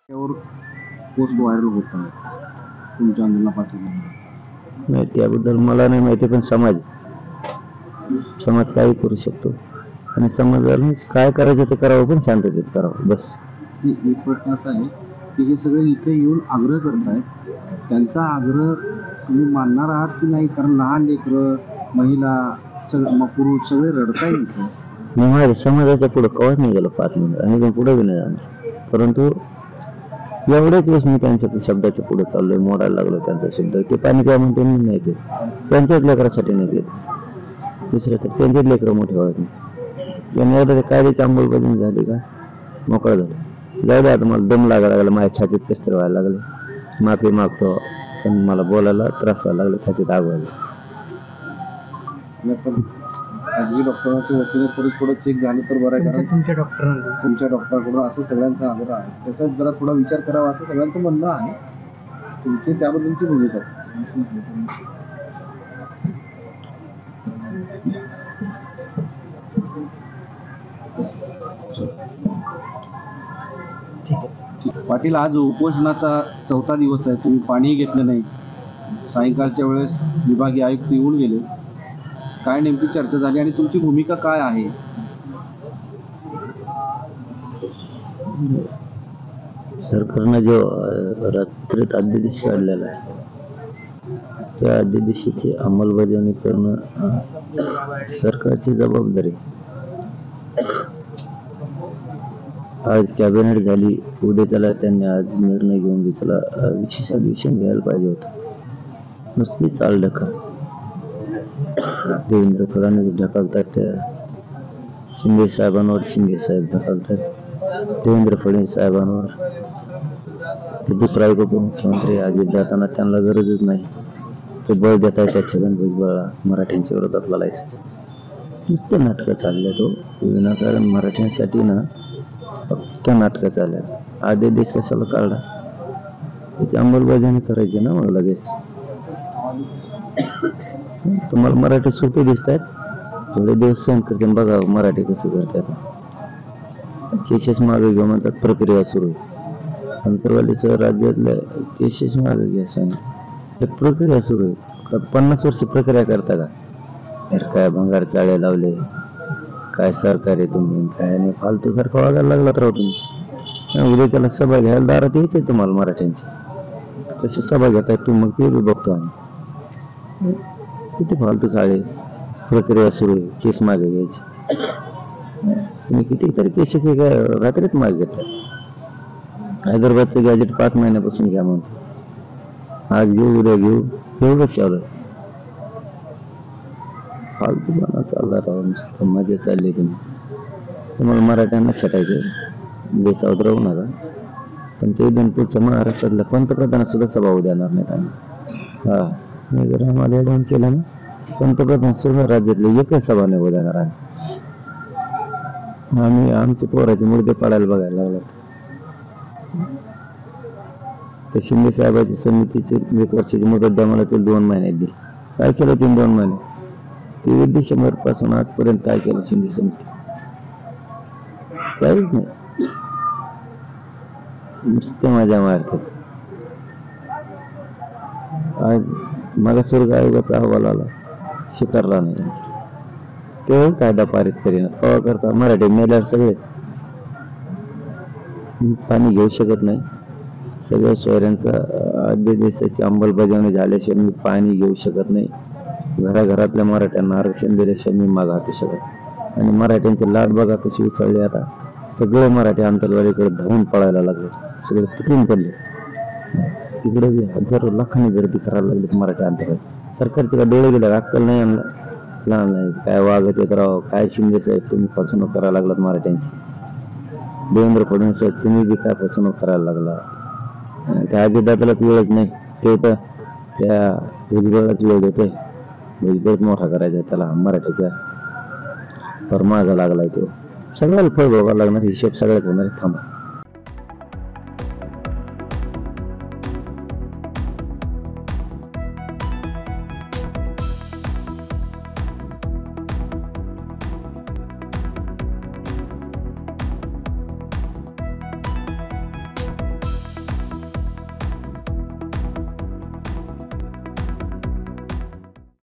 त्यावर post viral होत आहे तुमच्या आंदोलना पाठिंबा. नाही त्याबद्दल मला नाही माहिती, पण समाज काही करू शकतो आणि समाजाला काय करायचं ते करावं, पण शांततेत करावं बस. एक प्रश्न असा आहे की हे सगळे इथे येऊन आग्रह करतायत, त्यांचा आग्रह तुम्ही मानणार आहात की नाही? कारण लहान लेकरं, महिला, पुरुष सगळे रडताय इथे. मी माझ्या समाजाच्या पुढे कवाच नाही गेलो 5 मिनिट आणि पुढे बी नाही जाणार, परंतु एवढ्याच वेळेस मी त्यांच्या शब्दाच्या पुढे चाललोय, मोडायला लागलो त्यांचा शब्द. ते पाणी प्या म्हणते मी नाही पित, त्यांच्याच लेकरासाठी नाही पित, दुसऱ्या तर त्यांचेच लेकरं मोठे व्हायचे. त्यांनी एवढं कायद्याची अंमलबजावणी झाली का मोकळं झालं. जाऊ दे आता, मला दम लागायला लागला, माझ्या छातीत कसतरी व्हायला लागले. माफी मागतो, पण मला बोलायला त्रास व्हायला लागला, छातीत आग व्हायला. खाजगी डॉक्टरांच्या वतीने थोडं चेक झालं तर बरं आहे, कारण तुमच्या डॉक्टरांकडून असं सगळ्यांचा आग्रह आहे. त्याचा जरा थोडा विचार करावा असं सगळ्यांचं म्हणणं आहे. तुमची त्याबद्दलची भूमिका. पाटील, आज उपोषणाचा 4था दिवस आहे, तुम्ही पाणी घेतलं नाही. सायंकाळच्या वेळेस विभागीय आयुक्त येऊन गेले. काय नेमकी चर्चा झाली आणि तुमची भूमिका काय आहे? सरकारनं जो रात्रीत अध्यादेश काढलेला आहे, त्या अध्यादेशाची अंमलबजावणी करणं सरकारची जबाबदारी. आज कॅबिनेट झाली, उद्या त्याला त्यांनी आज निर्णय घेऊन त्याला विशेष अधिवेशन घ्यायला पाहिजे होतं. नुसती चाल ढकल. देवेंद्र फडणवीस ढकलतात, त्या शिंदे साहेबांवर शिंदे साहेब ढकलतात, देवेंद्र फडणवीस साहेबांवर ते दुसरा उपमुख्यमंत्री अजित जाताना त्यांना गरजच नाही, ते बळ देत आहे त्या छगन भुजबळला मराठ्यांच्या विरोधात लढायचं. नुसते नाटकं चालले, तो विनाकारण मराठ्यांसाठी ना फक्त नाटकं चालल्या. आधी देश कशाला काढला, त्याची अंमलबजावणी करायची ना मग लगेच. तुम्हाला मराठी सोपे दिसत आहेत, थोडे दिवस सहन करते, बघा मराठी कसं करतात. केसेस मागे घेऊ म्हणतात, प्रक्रिया सुरू आहे. अंतरवालीसह राज्यातल्या केसेस मागे घ्या सांगितलं, प्रक्रिया सुरू आहे. 50 वर्ष प्रक्रिया करता का? काय भंगार चाळे लावले, काय सरकार आहे तुम्ही, काय नाही, फालतू सारखं वागायला लागलात राहू तुम्ही. उद्या त्याला सभा घ्यायला दारात यायचंय तुम्हाला मराठ्यांची. कशी सभा घेताय तुम्ही, मग ते बी बघतो आम्ही. किती फालतू चाळे, प्रक्रिया सुरू आहे, केस मागे घ्यायची. तुम्ही कितीतरी केसेस रात्रीत मागे घेता. हैदराबादचं गॅजेट 5 महिन्यापासून घ्या म्हणतो, आज घेऊ उद्या घेऊ, एवढंच चालू. फालतूपणा चालला राहू, नुसतं मजा चालली. तुम्हाला मराठ्यांना खटायचं, बेसावत राहू नका. पण ते पुढचं महाराष्ट्रातल्या पंतप्रधानात सुद्धा सभा होऊ देणार नाहीत आम्ही. मी जर आम्हाला ऍडव्हान्स केलं ना, पंतप्रधान सुद्धा राज्यातले एकही सभा नाही होऊ देणार आम्ही. आमचे पोराचे मुर्दे पाडायला बघायला लागला. त्या शिंदे साहेबाची समितीची 1 वर्षाची मुदत द्या मला, ते 2 महिन्यात दिली. काय केलं 2 महिने? 23 डिसेंबर पासून आजपर्यंत काय केलं शिंदे समिती? काहीच नाही, नुसते मजा मारतात. आज मला स्वर्ग आयोगाचा अहवाल आला, स्वीकारला नाही. तेव्हा कायदा पारित करीन कवा करता? मराठी मेल्यावर सगळे पाणी घेऊ शकत नाही. सगळ्या शहरांचा अध्यादेशाची अंमलबजावणी झाल्याशिवाय मी पाणी घेऊ शकत नाही. घराघरातल्या मराठ्यांना आरक्षण दिल्याशिवाय मी माग हाकू शकत. आणि मराठ्यांची लाट बघा कशी उसळली. आता सगळे मराठी अंतरवाडीकडे धावून पळायला लागले, सगळे तुटून पडले. तिकडे हजारो लाखांनी गर्दी करायला लागली मराठी अंतरवाडी. सरकारचे का डोळे गेले, अक्कल नाही आणला. लहान नाही काय वागत येत राव, काय शिंदे साहेब तुम्ही फसवणूक करायला लागलात मराठ्यांची. देवेंद्र फडणवीस साहेब तुम्ही बी काय फसवणूक करायला लागला. त्या अजितदादालाच वेळच नाही, ते तर त्या भुजबळाच वेळ देतोय. भुजबळच मोठा करायचा त्याला मराठीच्या फरमाजा लागलाय. तो सगळ्याला फळ भोगायला लागणार, हिशोब सगळ्यात होणार. थांबा.